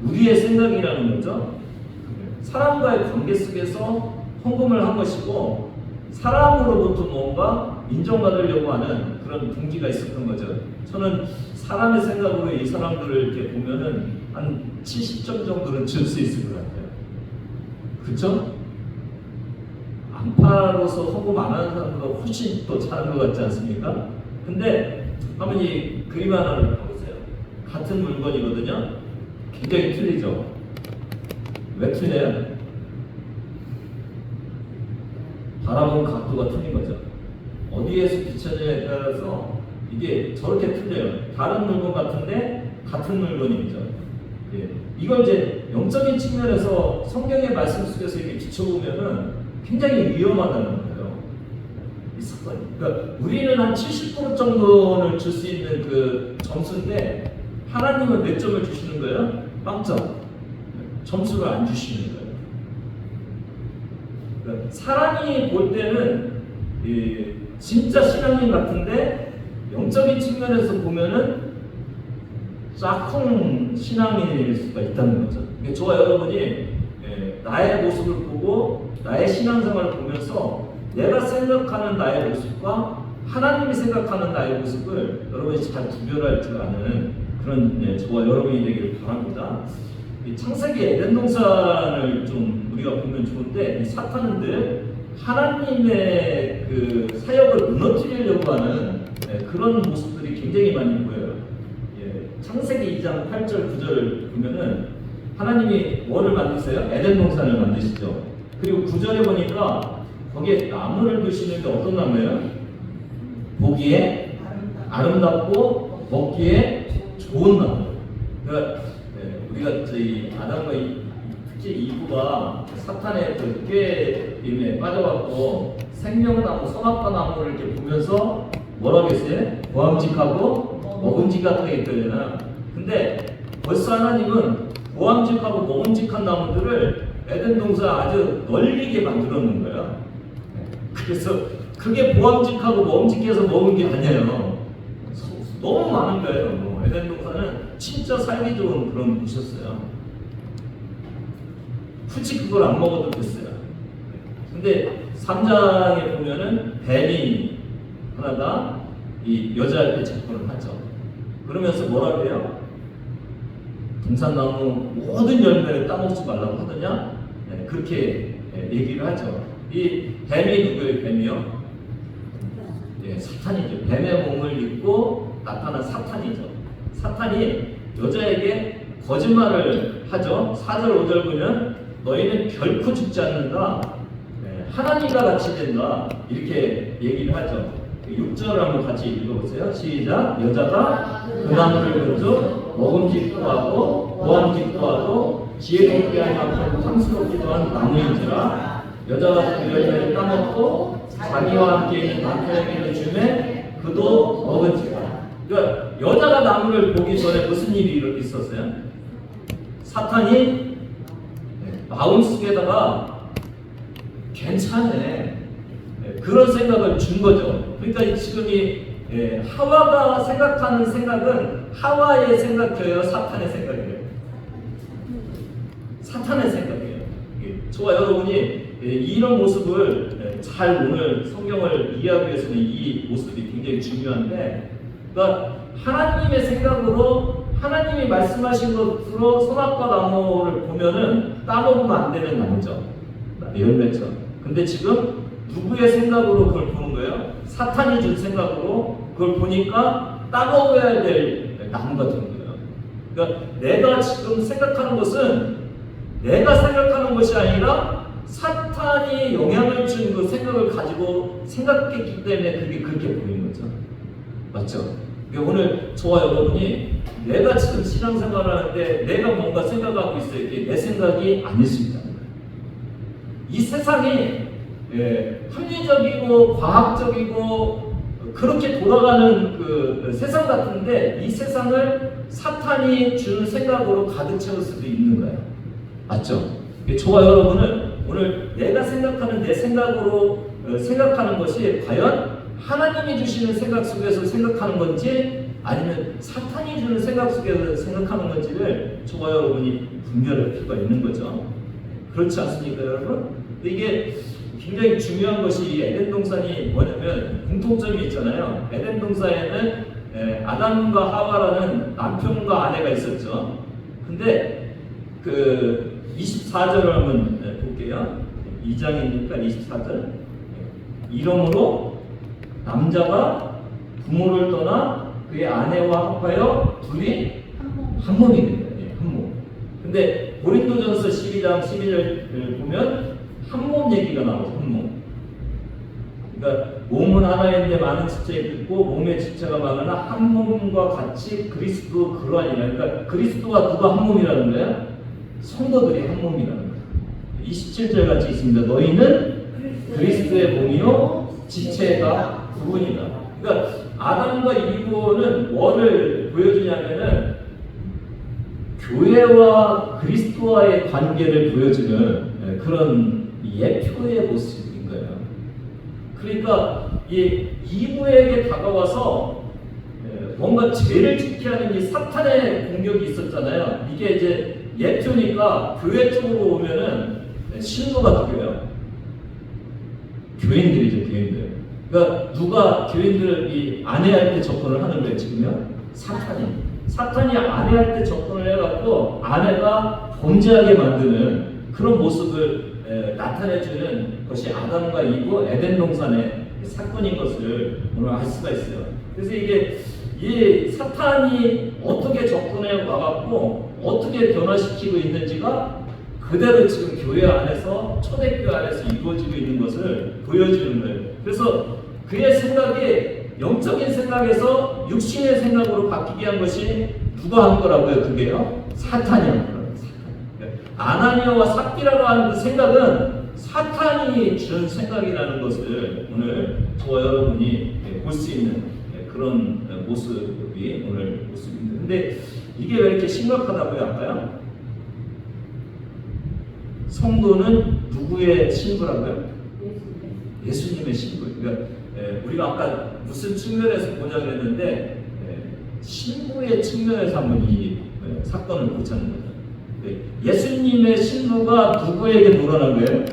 우리의 생각이라는 거죠. 사람과의 관계 속에서 헌금을 한 것이고 사람으로부터 뭔가 인정받으려고 하는 그런 동기가 있었던 거죠. 저는 사람의 생각으로 이 사람들을 이렇게 보면은 한 70점 정도는 줄 수 있을 것 같아요. 그렇죠? 안파로서 헌금 안 하는 사람보다 훨씬 더 잘한 것 같지 않습니까? 근데 한번 이 그림 하나를 보세요. 같은 물건이거든요. 굉장히 틀리죠. 왜 틀려요? 바라보는 각도가 틀린 거죠. 어디에서 비춰냐에 따라서 이게 저렇게 틀려요. 다른 물건 같은데 같은 물건이죠. 예. 이걸 이제 영적인 측면에서 성경의 말씀 속에서 이렇게 비춰보면은 굉장히 위험하다는 거예요. 이 사건이. 그러니까 우리는 한 70% 정도를 줄 수 있는 그 점수인데 하나님은 몇 점을 주시는 거예요? 빵점. 점수를 안 주시는 거예요. 그러니까 사람이 볼 때는 진짜 신앙인 같은데 영적인 측면에서 보면은 짝퉁 신앙인일 수가 있다는 거죠. 그러니까 저와 여러분이 나의 모습을 보고 나의 신앙생활을 보면서 내가 생각하는 나의 모습과 하나님이 생각하는 나의 모습을 여러분이 잘 구별할 줄 아는 그런 저와 여러분이 되기를 바랍니다. 이 창세기 에덴 동산을 좀 우리가 보면 좋은데 이 사탄들 하나님의 그 사역을 무너뜨리려고 하는 그런 모습들이 굉장히 많이 보여요. 창세기 2장 8절 9절을 보면은 하나님이 뭐를 만드세요? 에덴 동산을 만드시죠. 그리고 9절에 보니까 거기에 나무를 두시는데 어떤 나무예요? 보기에 아름답고 먹기에 좋은 나무. 그러니까 우리가 저희 아담과 특히 이브가 사탄의 그 꾀임에 빠져갖고 생명나무, 선악과 나무를 이렇게 보면서 뭐라고 했어요? 보암직하고 먹음직하게 있거든요. 근데 벌써 하나님은 보암직하고 먹음직한 나무들을 에덴 동산 아주 널리게 만들어 놓은 거예요. 그래서 그게 보암직하고 먹음직해서 먹은 게 아니에요. 너무 많은 거예요. 에덴 동산은 진짜 살기 좋은 그런 곳이었어요. 굳이 그걸 안 먹어도 됐어요. 근데 3장에 보면은 뱀이 하나가 이 여자한테 접근을 하죠. 그러면서 뭐라 그래요? 동산나무 모든 열매를 따먹지 말라고 하더냐? 그렇게 얘기를 하죠. 이 뱀이 누구예요? 뱀이요? 사탄이죠. 뱀의 몸을 입고 나타난 사탄이죠. 사탄이 여자에게 거짓말을 하죠. 4절 5절 보면 너희는 결코 죽지 않는다. 하나님과 같이 된다. 이렇게 얘기를 하죠. 6절을 한번 같이 읽어보세요. 시작. 여자가 그 나무를 먼저 먹음직도 하고 보암직도 하고 지혜롭게 하여 탐스럽기도 한 나무인지라 여자가 그 열매를 따먹고 자기와 함께 있는 남편에게도 주매 그도 먹은지라. 그러니까 여자가 나무를 보기 전에 무슨 일이 있었어요? 사탄이 마음속에다가 괜찮네 그런 생각을 준 거죠. 그러니까 지금 이 하와가 생각하는 생각은 하와의 생각이에요, 사탄의 생각이에요? 사탄의 생각이에요. 저와 여러분이 이런 모습을 잘 오늘 성경을 이해하기 위해서는 이 모습이 굉장히 중요한데, 그러니까 하나님의 생각으로 하나님이 말씀하신 것으로 선악과 나무를 보면은 따먹으면 안 되는 나무죠. 열매죠. 근데 지금 누구의 생각으로 그걸 보는 거예요? 사탄이 준 생각으로 그걸 보니까 따먹어야 될 나무 같은 거예요. 그러니까 내가 지금 생각하는 것은 내가 생각하는 것이 아니라 사탄이 영향을 준 그 생각을 가지고 생각했기 때문에 그게 그렇게 보이는 거죠. 맞죠? 그러니까 오늘 저와 여러분이 내가 지금 신앙생활을 하는데 내가 뭔가 생각하고 있어요. 이게 내 생각이 아닐 수 있다는 거예요. 이 세상이 합리적이고 과학적이고 그렇게 돌아가는 그 세상 같은데 이 세상을 사탄이 주는 생각으로 가득 채울 수도 있는 거예요. 맞죠? 저와 여러분은 오늘 내가 생각하는 내 생각으로 생각하는 것이 과연 하나님이 주시는 생각 속에서 생각하는 건지 아니면 사탄이 주는 생각 속에서 생각하는 건지를 저와 여러분이 분별할 필요가 있는 거죠. 그렇지 않습니까, 여러분? 근데 이게 굉장히 중요한 것이 이 에덴 동산이 뭐냐면 공통점이 있잖아요. 에덴 동산에는 아담과 하와라는 남편과 아내가 있었죠. 근데 그 24절을 한번 볼게요. 2장이니까 24절. 이러므로 남자가 부모를 떠나 그의 아내와 합하여 둘이 한 몸이 됩니다. 한 몸. 근데 고린도전서 12장 12절을 보면 한 몸 얘기가 나오죠. 한 몸. 그러니까 몸은 하나인데 많은 지체가 있고 몸의 지체가 많으나 한 몸과 같이 그리스도 그러하니라. 그러니까 그리스도가 누가 한 몸이라는 거야? 성도들이 한 몸이라는 거야. 27절 같이 있습니다. 너희는 그리스도의 몸이요 지체가 그분이다. 그러니까 아담과 이브는 뭐를 보여주냐면은 교회와 그리스도와의 관계를 보여주는 그런 예표의 모습인 거예요. 그러니까 이 이브에게 다가와서 뭔가 죄를 짓게 하는 이 사탄의 공격이 있었잖아요. 이게 이제 예표니까 교회 쪽으로 오면은 신도가 누구예요? 교인들이죠, 교인들. 그러니까 누가 교인들이 아내할 때 접근을 하는 거예요, 지금요? 사탄이 아내할 때 접근을 해갖고 아내가 범죄하게 만드는 그런 모습을 나타내주는 것이 아담과 이브 에덴 동산의 사건인 것을 오늘 알 수가 있어요. 그래서 이게 이 사탄이 어떻게 접근해 와갖고 어떻게 변화시키고 있는지가 그대로 지금 교회 안에서 초대교회 안에서 이루어지고 있는 것을 보여주는 거예요. 그래서 그의 생각이 영적인 생각에서 육신의 생각으로 바뀌게 한 것이 누가 한 거라고요? 그게요? 사탄이 한 거라고요. 아나니아와 삽비라고 하는 그 생각은 사탄이 준 생각이라는 것을 오늘 저와 여러분이 볼 수 있는 그런 모습이 오늘 모습입니다. 근데 이게 왜 이렇게 심각하다고요? 할까요? 성도는 누구의 신부라고요? 예수님의 신부. 그러니까 우리가 아까 무슨 측면에서 보자고 했는데 신부의 측면에서 한번 이 사건을 보자는 거죠. 예수님의 신부가 누구에게 놀아난 거예요?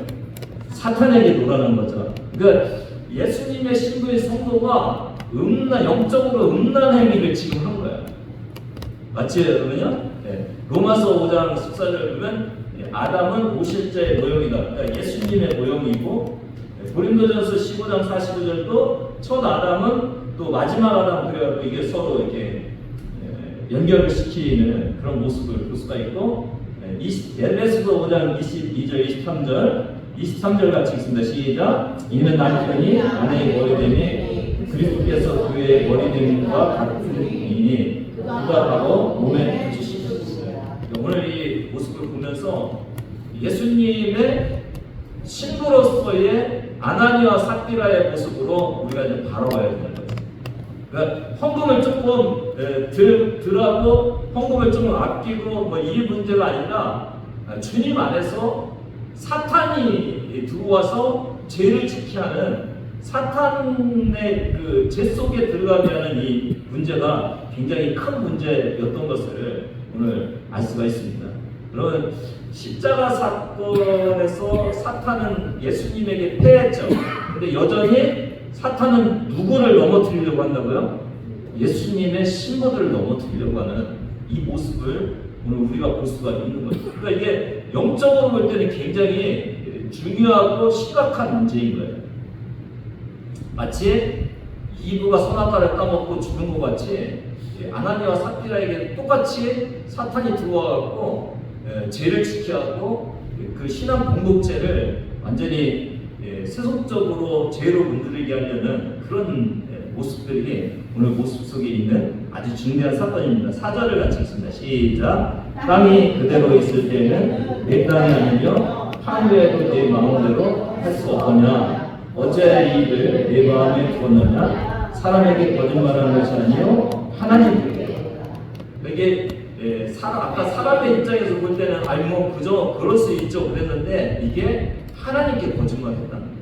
사탄에게 놀아난 거죠. 그러니까 예수님의 신부의 성도가 영적으로 음란 행위를 지금 한 거예요. 맞지요, 여러분요? 로마서 5장 14절 보면 아담은 오실자의 모형이다. 그러니까 예수님의 모형이고 고린도전서 15장 45절도 첫 아담은 또 마지막 아담 그래갖고 이게 서로 이렇게 연결을 시키는 그런 모습을 볼 수가 있고 에베소서 5장 22절 23절 같이 있습니다. 시작. 이는 남편이 아내의 머리됨이 그리스도께서 교회의 머리됨과 같으니 그가 바로 몸에 붙이셨어요. 오늘 이 모습을 보면서 예수님의 신부로서의 아나니와 삽비라의 모습으로 우리가 이제 바라봐야 되는 거죠. 그러니까 헌금을 조금 덜하고 헌금을 조금 아끼고 뭐 이 문제가 아니라 주님 안에서 사탄이 들어와서 죄를 짓게 하는 사탄의 그 죄 속에 들어가게 하는 이 문제가 굉장히 큰 문제였던 것을 오늘 알 수가 있습니다. 여러분 십자가 사건에서 사탄은 예수님에게 패했죠. 근데 여전히 사탄은 누구를 넘어뜨리려고 한다고요? 예수님의 신부들을 넘어뜨리려고 하는 이 모습을 오늘 우리가 볼 수가 있는 거죠. 그러니까 이게 영적으로 볼 때는 굉장히 중요하고 심각한 문제인 거예요. 마치 이브가 선악과를 따먹고 죽은 것 같이 아나니와 삽비라에게 똑같이 사탄이 들어와갖고 죄를 지게 하고 그 신앙 공동체를 완전히 세속적으로 죄로 문드리게 하려는 그런 모습들이 오늘 모습 속에 있는 아주 중대한 사건입니다. 4절을 같이 읽습니다. 시작. 땅이 그대로 있을 때는 내 땅이 아니며 하늘에도 내 마음대로 할 수 없느냐. 어찌하여 이 일을 내 마음에 두었느냐. 사람에게 거짓말하는 것이 아니요 하나님께. 이게 아까 사람의 입장에서 볼 때는 뭐 그저 그럴 수 있죠 그랬는데 이게 하나님께 거짓말했다는 거예요.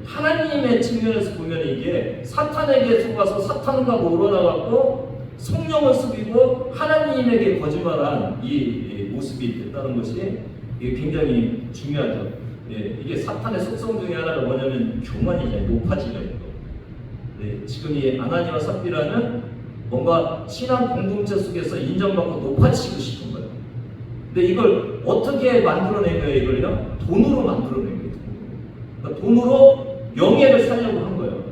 하나님의 측면에서 보면 이게 사탄에게 속아서 사탄과 몰아나갖고 성령을 속이고 하나님에게 거짓말한 이 모습이 됐다는 것이 이게 굉장히 중요하죠. 이게 사탄의 속성 중에 하나가 뭐냐면 교만이잖아요. 높아지는 거. 지금 이 아나니와 삽비라는 뭔가 신앙 공동체 속에서 인정받고 높아지고 싶은 거예요. 근데 이걸 어떻게 만들어낸 거예요? 이걸요? 돈으로 만들어낸 거예요. 그러니까 돈으로 명예를 살려고 한 거예요.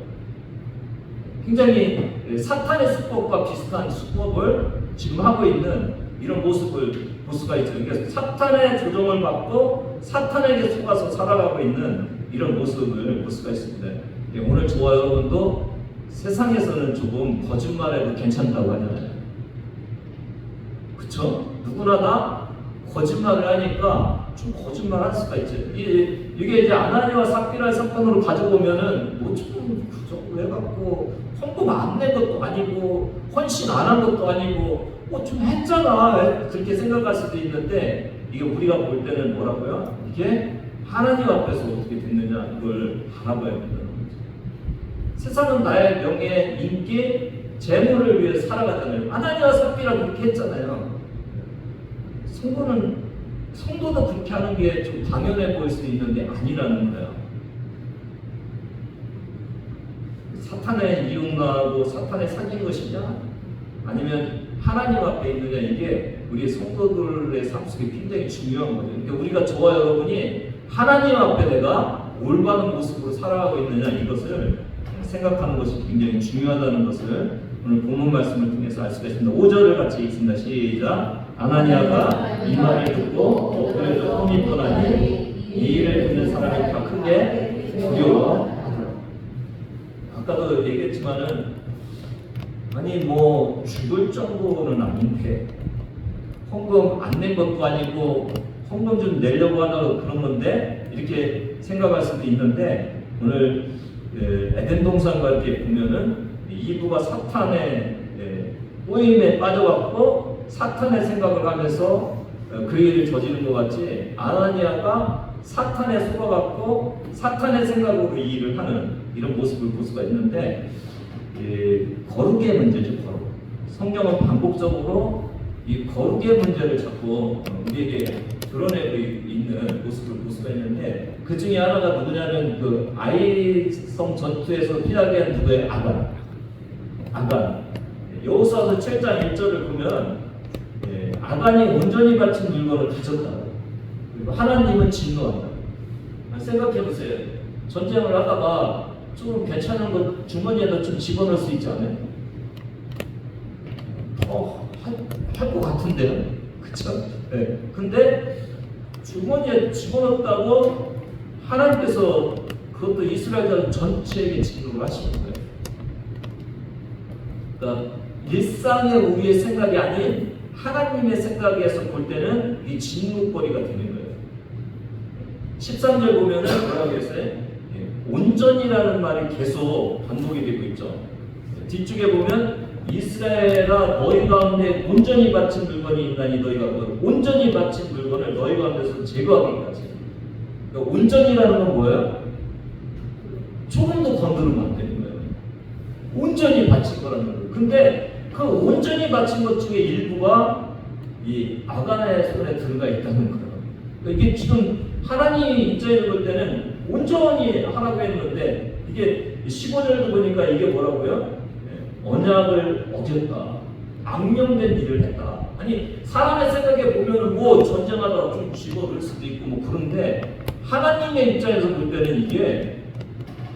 굉장히 사탄의 수법과 비슷한 수법을 지금 하고 있는 이런 모습을 볼 수가 있죠. 그러니까 사탄의 조종을 받고 사탄에게 속아서 살아가고 있는 이런 모습을 볼 수가 있습니다. 오늘 저와 여러분도 세상에서는 조금 거짓말해도 괜찮다고 하잖아요. 그쵸? 누구나 다 거짓말을 하니까 좀 거짓말할 수가 있죠. 이게 이제 아나니와 삽비라의 사건으로 가져보면은 좀 그저 왜 갖고 헌금 안 낸 것도 아니고 헌신 안 한 것도 아니고 좀 했잖아 그렇게 생각할 수도 있는데 이게 우리가 볼 때는 뭐라고요? 이게 하나님 앞에서 어떻게 됐느냐 이걸 바라봐야 된다는 거죠. 세상은 나의 명예, 인기, 재물을 위해 살아가잖아요. 아나니와 삽비라 그렇게 했잖아요. 성도도 그렇게 하는 게 좀 당연해 보일 수 있는데 아니라는 거예요. 사탄에 이용당하고 사탄에 사귄 것이냐 아니면 하나님 앞에 있느냐 이게 우리 성도들의 삶 속에 굉장히 중요한 거죠. 그러니까 우리가 저와 여러분이 하나님 앞에 내가 올바른 모습으로 살아가고 있느냐 이것을 생각하는 것이 굉장히 중요하다는 것을 오늘 본문 말씀을 통해서 알 수가 있습니다. 5절을 같이 읽습니다. 시작. 아나니아가 이 말을 듣고 엎드려져 손이 떠나니 이 일을 듣는 사람이 다 크게 두려워하더라. 아까도 얘기했지만은 아니 뭐 죽을 정도는 아닌데 헌금 안 낸 것도 아니고 헌금 좀 내려고 하다가 그런 건데 이렇게 생각할 수도 있는데 오늘 에덴 동산과 이렇게 보면은 이브가 사탄의 꼬임에 빠져갖고 사탄의 생각을 하면서 그 일을 저지른 것 같이 아나니아가 사탄에 속아갖고 사탄의 생각으로 이 일을 하는 이런 모습을 볼 수가 있는데 거룩의 문제죠. 거룩. 성경은 반복적으로 이 거룩의 문제를 자꾸 우리에게 드러내고 있는 모습을 볼 수가 있는데 그 중에 하나가 누구냐면 그 아이성 전투에서 피하게 한 누구의 아간. 여호수아서 7장 1절을 보면 아간이 온전히 바친 물건을 가졌다. 그리고 하나님은 진노한다. 생각해 보세요. 전쟁을 하다가 좀 괜찮은 거 주머니에다 좀 집어넣을 수 있지 않아요? 할 것 같은데요? 그쵸? 네. 근데 주머니에 집어넣었다고 하나님께서 그것도 이스라엘 전체에게 진노를 하시는 거예요. 그러니까 일상의 우리의 생각이 아닌 하나님의 생각에서 볼 때는 이 진노거리가 되는 거예요. 13절 보면은 뭐라고 했어요? 온전이라는 말이 계속 반복이 되고 있죠. 뒤쪽에 보면 이스라엘아 너희 가운데 온전히 바친 물건이 있나니 너희가 온전히 바친 물건을 너희 가운데서 제거하기까지. 그러니까 온전이라는 건 뭐예요? 조금도 건드리면 안 되는 거예요. 온전히 바친 거라는 거예요. 근데 그 온전히 바친 것 중에 일부가 이 아간의 손에 들어가 있다는 거예요. 그러니까 이게 지금 하나님 입장에서 볼 때는 온전히 하라고 했는데 이게 15절도 보니까 이게 뭐라고요? 언약을 어겼다. 악명된 일을 했다. 아니 사람의 생각에 보면은 뭐 전쟁하다가 좀 집어넣을 수도 있고 뭐 그런데 하나님의 입장에서 볼 때는 이게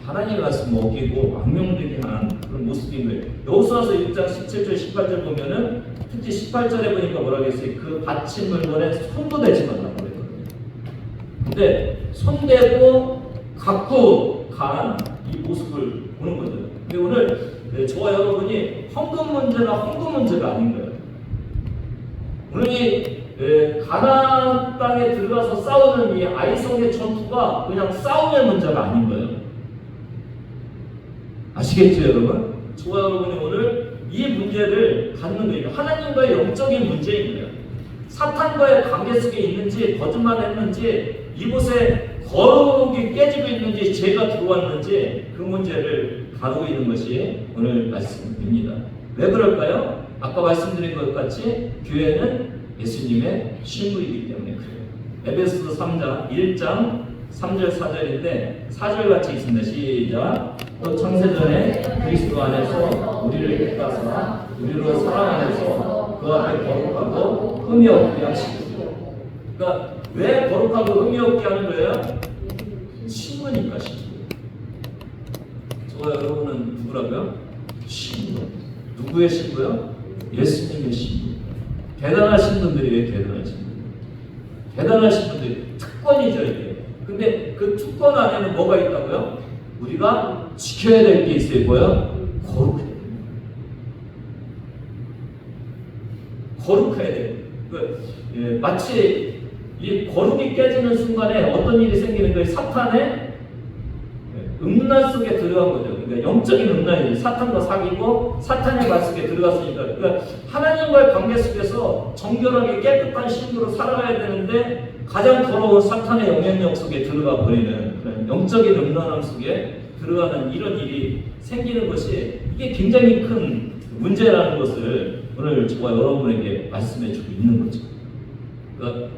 하나님의 말씀 어기고 악명되게 한 그런 모습인 거예요. 여호수아서 1장 17절 18절 보면은 특히 18절에 보니까 뭐라고 했어요? 그 바친 물건에 손도 대지 말라고 그랬거든요. 근데 손대고 갖고 간 이 모습을 보는 거죠. 근데 오늘 저와 여러분이 헌금 문제가 아닌 거예요. 오늘 이 가나안 땅에 들어가서 싸우는 이 아이성의 전투가 그냥 싸움의 문제가 아닌 거예요. 아시겠죠, 여러분? 저와 여러분이 오늘 이 문제를 갖는 거예요. 하나님과의 영적인 문제인 거예요. 사탄과의 관계 속에 있는지 거짓말했는지 이곳에 거룩이 깨지고 있는지 죄가 들어왔는지 그 문제를 다루고 있는 것이 오늘 말씀입니다. 왜 그럴까요? 아까 말씀드린 것 같이 교회는 예수님의 신부이기 때문에 그래요. 에베소서 3장 1장 3절 4절인데 4절 같이 있습니다. 시작. 또 창세전에 그리스도 안에서 우리를 택하사 우리로 사랑 안에서 그 앞에 거룩하고 흠이 없게 하시고. 그러니까 왜 거룩하고 흠이 없게 하는 거예요? 신부니까 신부. 저와 여러분은 누구라고요? 신부. 누구의 신부요? 예수님의 신부. 대단하신 분들이에요. 대단하신 분들. 대단하신 분들. 특권이죠 이게. 근데 그 특권 안에는 뭐가 있다고요? 우리가 지켜야 될 게 있어요. 뭐요? 거룩해야 돼요. 거룩해야 돼요. 마치 이 거룩이 깨지는 순간에 어떤 일이 생기는 거예요? 사탄의 음란 속에 들어간 거죠. 그러니까 영적인 음란이죠. 사탄과 사귀고 사탄의 말 속에 들어갔으니까. 그러니까 하나님과의 관계 속에서 정결하게 깨끗한 신부로 살아가야 되는데 가장 더러운 사탄의 영향력 속에 들어가 버리는 그런 영적인 음란함 속에 들어가는 이런 일이 생기는 것이 이게 굉장히 큰 문제라는 것을 오늘 저와 여러분에게 말씀해 주고 있는 거죠. 그러니까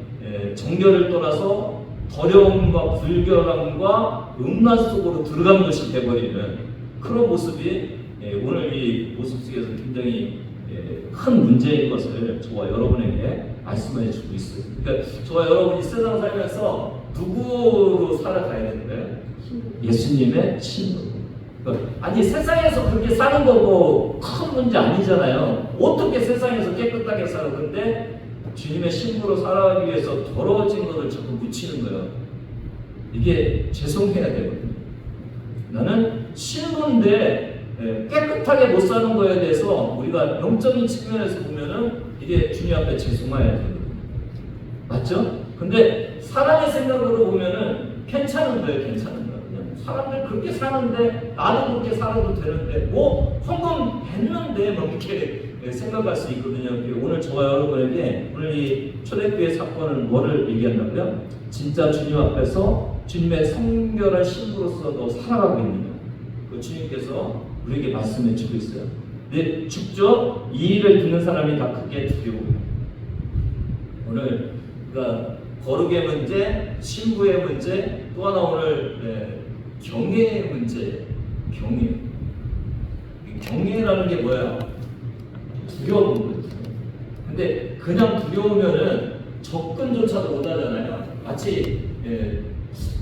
정결을 떠나서 더러움과 불결함과 음란 속으로 들어간 것이 되어버리는 그런 모습이 오늘 이 모습 속에서 굉장히 큰 문제인 것을 저와 여러분에게 말씀해 주고 있어요. 그러니까 저와 여러분이 세상 살면서 누구로 살아가야 되는데 예수님의 신부. 아니 세상에서 그렇게 사는 거고 큰 문제 아니잖아요. 어떻게 세상에서 깨끗하게 살아? 근데 주님의 신부로 살아가기 위해서 더러워진 것을 자꾸 묻히는 거예요. 이게 죄송해야 되거든요. 나는 신부인데 깨끗하게 못 사는 거에 대해서 우리가 영적인 측면에서 보면은 이게 주님 앞에 죄송해야 되거든요. 맞죠? 근데 사람의 생각으로 보면은 괜찮은 거예요. 괜찮은 거예요. 그냥 사람들 그렇게 사는데 나도 그렇게 살아도 되는데 뭐 헌금 했는데 뭐 이렇게 생각할 수 있거든요. 오늘 저와 여러분에게 오늘 이 초대교회 사건은 뭐를 얘기한다고요? 진짜 주님 앞에서 주님의 성결한 신부로서 너 살아가고 있느냐? 그 주님께서 우리에게 말씀해 주고 있어요. 근데 죽죠? 이 일을 듣는 사람이 다 크게 두려워요. 오늘 그러니까 거룩의 문제, 신부의 문제, 또 하나 오늘 경외의 문제, 경외. 경외라는 게 뭐예요? 두려운 거죠. 근데 그냥 두려우면은 접근조차도 못 하잖아요. 마치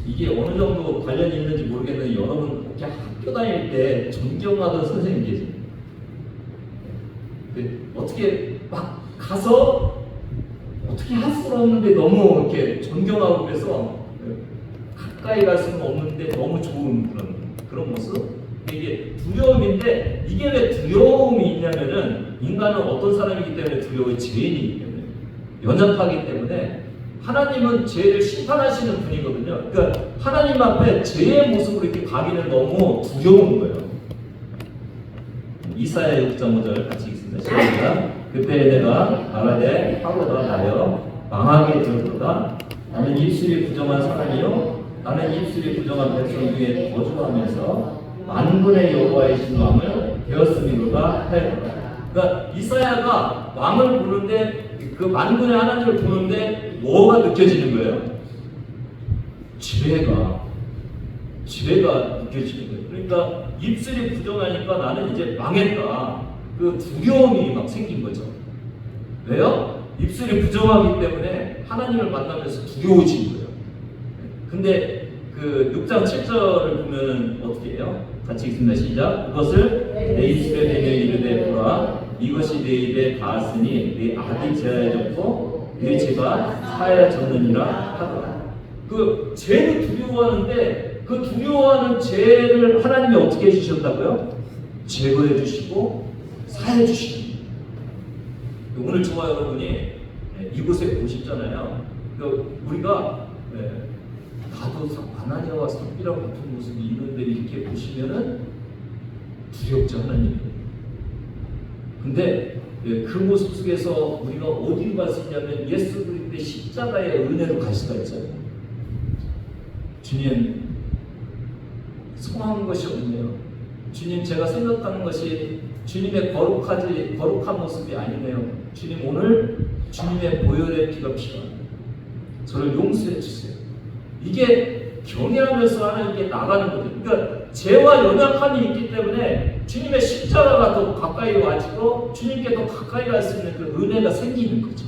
이게 어느 정도 관련이 있는지 모르겠는데 여러분 그냥 학교 다닐 때 존경하던 선생님 계세요. 어떻게 막 가서 어떻게 할 수가 없는데 너무 이렇게 존경하고 그래서 가까이 갈 수는 없는데 너무 좋은 그런 모습. 이게 두려움인데 이게 왜 두려움이 있냐면은 인간은 어떤 사람이기 때문에 두려워요? 죄인이기 때문에 연약하기 때문에 하나님은 죄를 심판하시는 분이거든요. 그러니까 하나님 앞에 죄의 모습으로 이렇게 가기는 너무 두려운 거예요. 이사야 6장 5절 같이 읽습니다. 시작. 그때 내가 말하되 하루가 나여 망하게 되었도다. 나는 입술이 부정한 사람이요 나는 입술이 부정한 백성 중에 거주하면서 만군의 여호와의 신왕을 되었음이로다 하였다. 그러니까 이사야가 왕을 보는데 그 만군의 하나님을 보는데 뭐가 느껴지는 거예요? 죄가 느껴지는 거예요. 그러니까 입술이 부정하니까 나는 이제 망했다. 그 두려움이 막 생긴 거죠. 왜요? 입술이 부정하기 때문에 하나님을 만나면서 두려워진 거예요. 근데 그 6장 7절을 보면 어떻게 해요? 같이 읽습니다. 시작. 그것을 내 입술에 대며 이르되 보라 이것이 내 입에 닿았으니 내 악이 제하여졌고 내 죄가 사하여졌느니라 하더라. 그 죄를 두려워하는데 그 두려워하는 죄를 하나님이 어떻게 해주셨다고요? 제거해 주시고 사해 주시는. 오늘 저와 여러분이 이곳에 오셨잖아요. 우리가 나도 아나니아와 삽비라 같은 모습이 있는데 이렇게 보시면은 두렵죠, 하나님. 근데 그 모습 속에서 우리가 어디로 갈 수 있냐면 예수 그리스도의 십자가의 은혜로 갈 수가 있어요. 주님 성한 것이 없네요. 주님 제가 생각하는 것이 주님의 거룩한 모습이 아니네요. 주님 오늘 주님의 보혈의 피가 필요합니다. 저를 용서해 주세요. 이게 경외하면서 하나님께 나가는 거죠. 그러니까 죄와 연약함이 있기 때문에 주님의 십자가가 더 가까이 와지고 주님께 더 가까이 갈 수 있는 그 은혜가 생기는 거죠.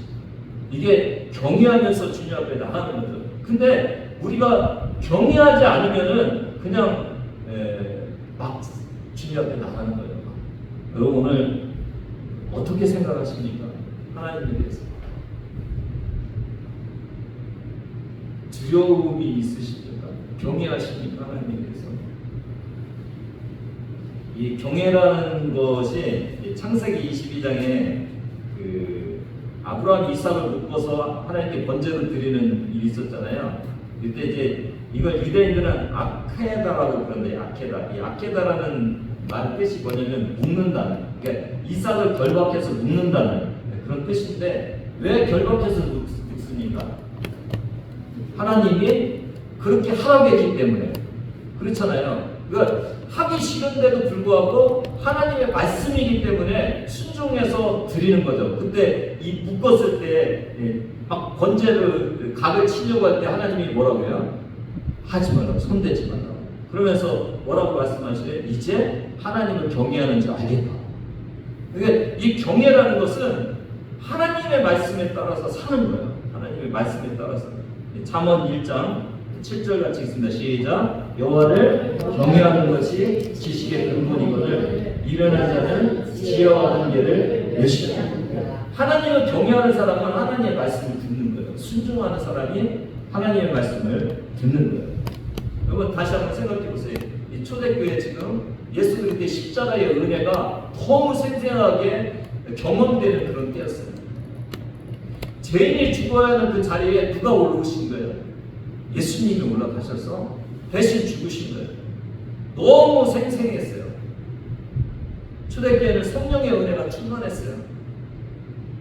이게 경외하면서 주님 앞에 나가는 거죠. 근데 우리가 경외하지 않으면은 그냥 막 주님 앞에 나가는 거예요. 여러분 오늘 어떻게 생각하십니까? 하나님에 대해서 두려움이 있으십니까? 경외하십니까? 하나님에 대해서. 이 경외라는 것이 창세기 22장에 그 아브라함 이삭을 묶어서 하나님께 번제를 드리는 일이 있었잖아요. 그때 이제 이걸 유대인들은 아케다라고 그러는데 이 아케다라는 말 뜻이 뭐냐면 묶는다는, 그러니까 이삭을 결박해서 묶는다는 그런 뜻인데 왜 결박해서 묶습니까? 하나님이 그렇게 하라고 했기 때문에 그렇잖아요. 그러니까 하기 싫은데도 불구하고 하나님의 말씀이기 때문에 순종해서 드리는 거죠. 그때 이 묶었을 때 막 번제를 각을 치려고 할 때 하나님이 뭐라고 해요? 하지 말라고, 손대지 말라고. 그러면서 뭐라고 말씀하시래요? 이제 하나님을 경외하는 줄 알겠다. 그러니까 이 경외라는 것은 하나님의 말씀에 따라서 사는 거예요. 하나님의 말씀에 따라서. 잠언 1장 7절 같이 읽습니다. 시작. 여호와를 경외하는 것이 지식의 근본이거늘 이르는 자는 지혜와 훈계를 멸시한다. 하나님을 경외하는 사람은 하나님의 말씀을 듣는 거예요. 순종하는 사람이 하나님의 말씀을 듣는 거예요. 여러분 다시 한번 생각해 보세요. 이 초대교회 지금 예수 그리스도의 십자가의 은혜가 너무 생생하게 경험되는 그런 때였어요. 죄인이 죽어야 하는 그 자리에 누가 올라오신 거예요? 예수님이 올라가셔서 대신 죽으신 거예요. 너무 생생했어요. 초대교회는 성령의 은혜가 충만했어요.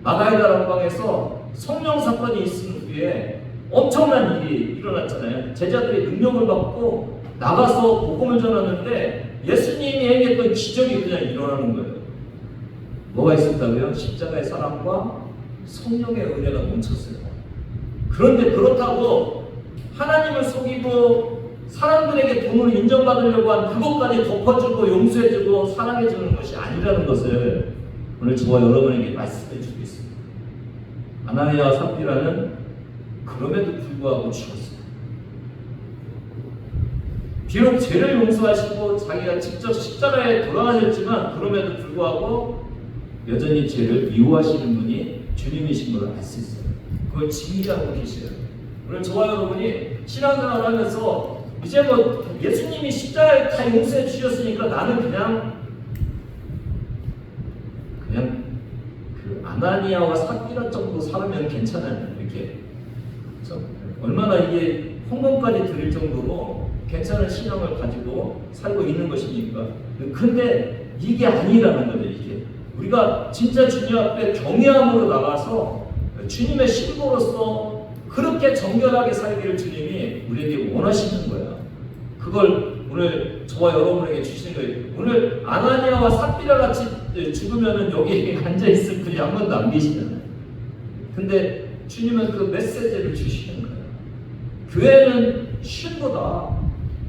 마가이다 람방에서 성령 사건이 있은 후에 엄청난 일이 일어났잖아요. 제자들이 능력을 받고 나가서 복음을 전하는데 예수님이 행했던 기적이 그냥 일어나는 거예요. 뭐가 있었다고요? 십자가의 사랑과 성령의 은혜가 넘쳤어요. 그런데 그렇다고 하나님을 속이고 사람들에게 돈을 인정받으려고 한 그것까지 덮어주고 용서해주고 사랑해주는 것이 아니라는 것을 오늘 저와 여러분에게 말씀해주고 있습니다. 아나니아와 삽비라는 그럼에도 불구하고 죽었어요. 비록 죄를 용서하시고 자기가 직접 십자가에 돌아가셨지만 그럼에도 불구하고 여전히 죄를 미워하시는 분이 주님이신 걸 알 수 있어요. 그걸 증기하고 계셔요. 오늘 저와 여러분이 신앙생활을 하면서 이제 뭐 예수님이 십자가에 다 용서해 주셨으니까 나는 그냥 그 아나니아와 삽비라 정도 살면 괜찮아요. 이렇게 그렇죠? 얼마나 이게 헌금까지 드릴 정도로 괜찮은 신앙을 가지고 살고 있는 것입니까? 근데 이게 아니라는 거죠. 이게 우리가 진짜 주님 앞에 경외함으로 나가서 주님의 신부로서 그렇게 정결하게 살기를 주님이 우리에게 원하시는 거예요. 그걸 오늘 저와 여러분에게 주시는 거예요. 오늘 아나니아와 삽비라 같이 죽으면은 여기 앉아 있을 분이 한 번도 안 계시잖아요. 근데 주님은 그 메시지를 주시는 거예요. 교회는 신부다.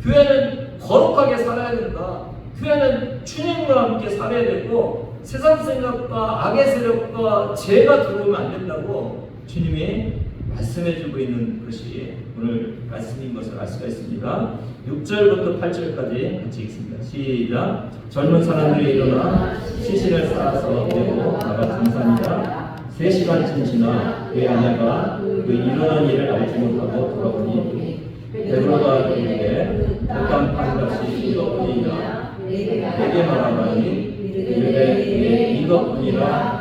교회는 거룩하게 살아야 된다. 교회는 주님과 함께 살아야 되고 세상 생각과 악의 세력과 죄가 들어오면 안 된다고 주님이 말씀해주고 있는 것이 오늘 말씀인 것을 알 수가 있습니다. 6절부터 8절까지 같이 읽습니다. 시작. 젊은 사람들이 일어나 시신을 쌓아서 내고 나가 등산이라 3시간쯤 지나 그의 아내가 그 일어난 일을 알지 못하고 돌아보니 베드로가 그에게 백간 판같이 이것뿐이라 내게 말하라니 이르되 이것뿐이라.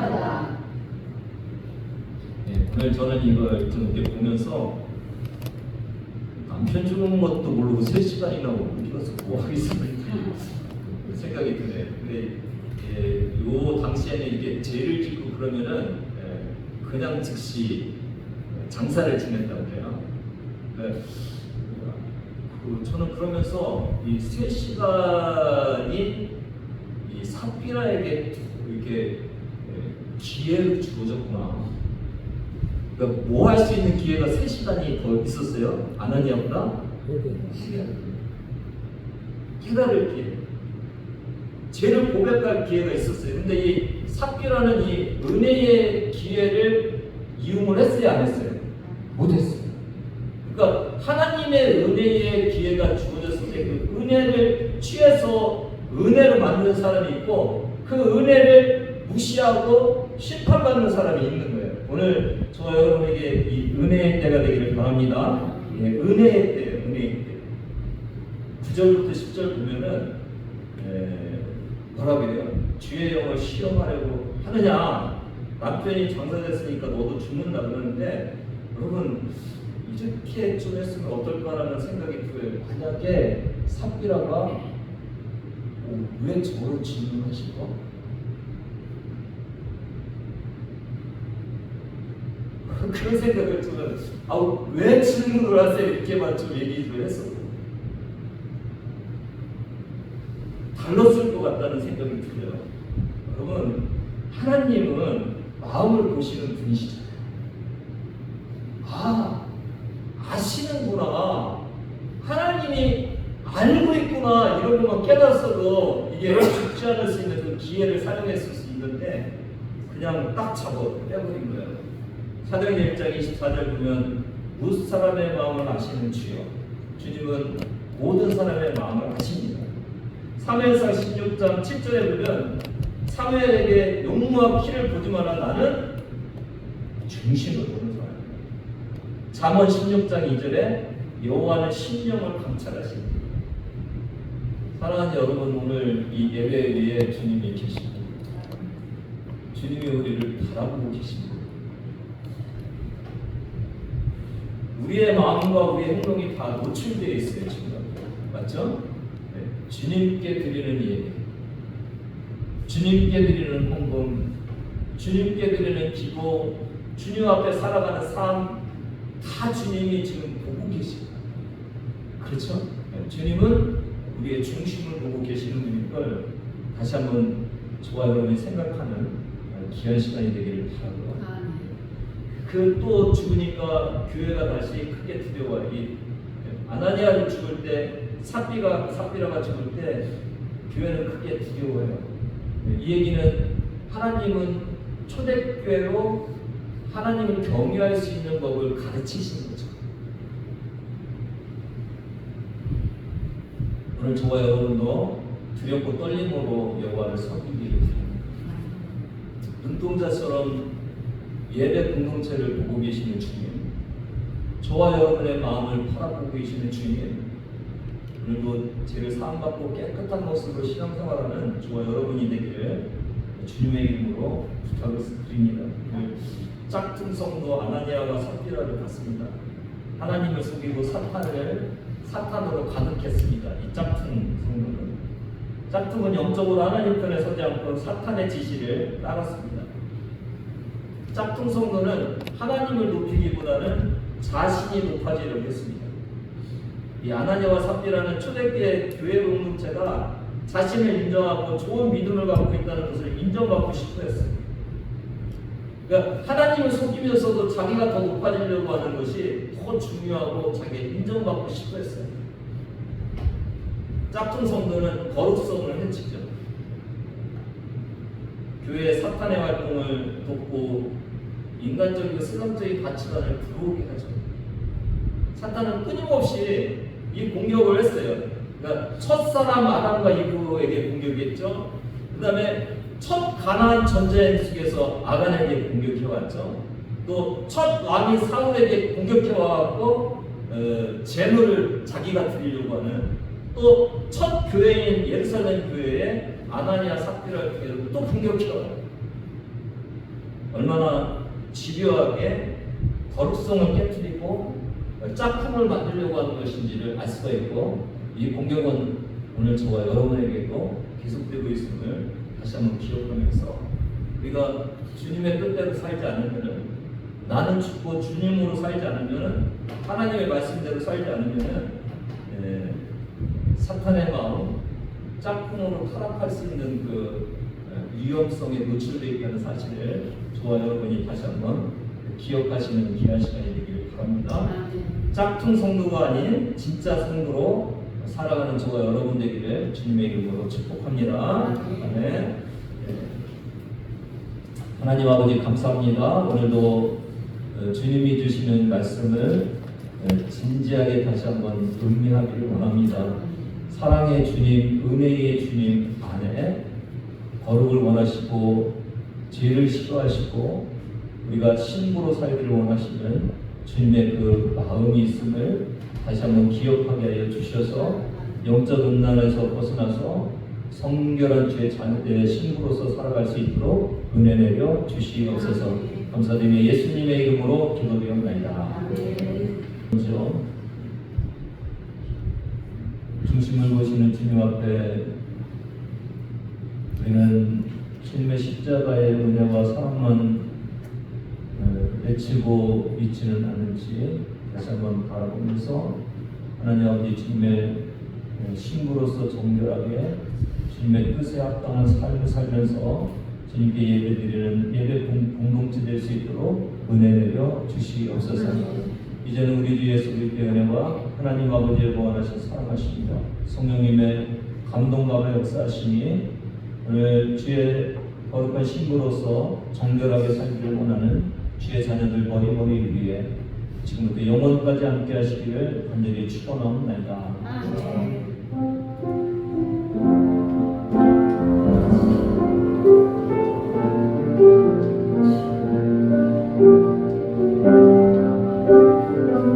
오늘 저는 이걸 좀 이렇게 보면서 남편 죽은 것도 모르고 3시간이나 어디 가서 뭐 하겠습니까? 생각이 드네요. 근데 요 당시에는 이게 죄를 짓고 그러면은 그냥 즉시 장사를 지낸다고 해요. 저는 그러면서 이 3시간이 이 삽비라에게 이렇게 기회를 주어졌구나. 그러니까 뭐 할 수 있는 기회가 3시간이 더 있었어요? 아나니아보다? 깨달을 기회. 죄를 고백할 기회가 있었어요. 근데 이 삽비라는 이 은혜의 기회를 이용을 했어요, 안 했어요? 못했어요. 그러니까 하나님의 은혜의 기회가 주어졌을 때 그 은혜를 취해서 은혜로 만든 사람이 있고 그 은혜를 무시하고 심판받는 사람이 있는 거예요. 오늘 저와 여러분에게 이 은혜의 때가 되기를 바랍니다. 예, 은혜의 때예요. 은혜의 때. 9절부터 10절 보면은 뭐라고 해요? 주의 영을 시험하려고 하느냐? 남편이 장사됐으니까 너도 죽는다 그러는데 여러분 이렇게 좀 했으면 어떨까라는 생각이 들어요. 만약에 삽비라가 왜 저를 질문하실까? 그런 생각을 저는 왜 질문을 하세요? 이렇게만 좀 얘기를 했어요. 달랐을 것 같다는 생각이 들어요. 여러분 하나님은 마음을 보시는 분이시잖아요. 아시는구나. 하나님이 알고 있구나. 이런 것만 깨달았어도 이게 죽지 않을 수 있는 그 기회를 사용했을 수 있는데 그냥 딱 빼버린 거예요. 사도행전 1장 24절 보면 무슨 사람의 마음을 아시는 주여. 주님은 모든 사람의 마음을 아십니다. 사무엘상 16장 7절에 보면 사무엘에게 용모와 키를 보지 마라. 나는 중심을 보는 사람이다. 잠언 16장 2절에 여호와는 심령을 감찰하십니다. 사랑하는 여러분, 오늘 이 예배 위에 주님이 계십니다. 주님이 우리를 바라보고 계십니다. 우리의 마음과 우리의 행동이 다 노출되어 있어요, 지금. 맞죠? 네. 주님께 드리는 예배, 주님께 드리는 헌금, 주님께 드리는 기도, 주님 앞에 살아가는 삶, 다 주님이 지금 보고 계십니다. 그렇죠? 네. 주님은 우리의 중심을 보고 계시는 분인 걸 다시 한번 저와 여러분이 생각하는 귀한 시간이 되기를 바랍니다. 그 또 죽으니까 교회가 다시 크게 두려워요. 이 아나니아를 죽을 때 삽비라가 죽을 때 교회는 크게 두려워요. 이 얘기는 하나님은 초대교회로 하나님을 경외할 수 있는 법을 가르치시는 거죠. 오늘 저와 여러분도 두렵고 떨림으로 여호와를 섬기기를 바랍니다. 눈동자처럼 예배 공동체를 보고 계시는 주님, 저와 여러분의 마음을 바라보고 계시는 주님, 오늘도 죄를 사함받고 깨끗한 모습으로 신앙생활하는 저와 여러분이 되기를 주님의 이름으로 부탁을 드립니다. 짝퉁 성도 아나니아와 삽비라를 봤습니다. 하나님을 속이고 사탄으로 가득했습니다. 이 짝퉁 성도는. 짝퉁은 영적으로 하나님 편에 서지 않고 사탄의 지시를 따랐습니다. 짝퉁 성도는 하나님을 높이기보다는 자신이 높아지려고 했습니다. 이 아나니아와 삽비라는 초대교회 교회 공동체가 자신을 인정하고 좋은 믿음을 갖고 있다는 것을 인정받고 싶어 했어요. 그러니까 하나님을 속이면서도 자기가 더 높아지려고 하는 것이 더 중요하고 자기가 인정받고 싶어 했어요. 짝퉁 성도는 거룩성을 해치죠. 교회의 사탄의 활동을 돕고 인간적이고 세상적인 가치관을 들어오게 하죠. 사탄은 끊임없이 이 공격을 했어요. 그러니까 첫사람 아담과 이브에게 공격했죠. 그 다음에 첫 가나안 전쟁 속에서 아간에게 공격해왔죠. 또 첫 왕이 사울에게 공격해와갖고 재물을 자기가 드리려고 하는, 또 첫 교회인 예루살렘 교회에 아나니아 삽비라를 또 공격해와요. 얼마나 집요하게 거룩성을 깨뜨리고 짝퉁을 만들려고 하는 것인지를 알 수가 있고, 이 공격은 오늘 저와 여러분에게도 계속되고 있음을 다시 한번 기억하면서 우리가 주님의 뜻대로 살지 않으면, 나는 죽고 주님으로 살지 않으면, 하나님의 말씀대로 살지 않으면 사탄의 마음, 짝꿍으로 타락할 수 있는 그 위험성에 노출되어 있다는 사실을 저와 여러분이 다시 한번 기억하시는 귀한 시간이 되기를 바랍니다. 짝퉁 성도가 아닌 진짜 성도로 살아가는 저와 여러분 되기를 주님의 이름으로 축복합니다. 아멘. 하나님 아버지 감사합니다. 오늘도 주님이 주시는 말씀을 진지하게 다시 한번 음미하기를 원합니다. 사랑의 주님, 은혜의 주님 안에 거룩을 원하시고 죄를 싫어하시고 우리가 신부로 살기를 원하시는 주님의 그 마음이 있음을 다시 한번 기억하게 하여 주셔서 영적 음란에서 벗어나서 성결한 주의 자녀들의 신부로서 살아갈 수 있도록 은혜 내려 주시옵소서. 감사드리며 예수님의 이름으로 기도드리옵나이다. 먼저 중심을 보시는 주님 앞에 우리는 주님의 십자가의 은혜와 사랑만 외치고 믿지는 않은지 다시 한번 바라보면서 하나님 아버지 주님의 신부로서 정결하게 주님의 뜻에 합당한 삶을 살면서 주님께 예배드리는 예배 공동체 될 수 있도록 은혜 내려 주시옵소서. 이제는 우리 주 예수 그리스도의 은혜와 하나님 아버지의 무한하신 사랑하심과 성령님의 감동감의 역사하심이 오늘 주의 거룩한 신부로서 정결하게 살기를 원하는 주의 자녀들 머리머리 위에 지금부터 영원까지 함께 하시기를 간절히 축원하옵나이다.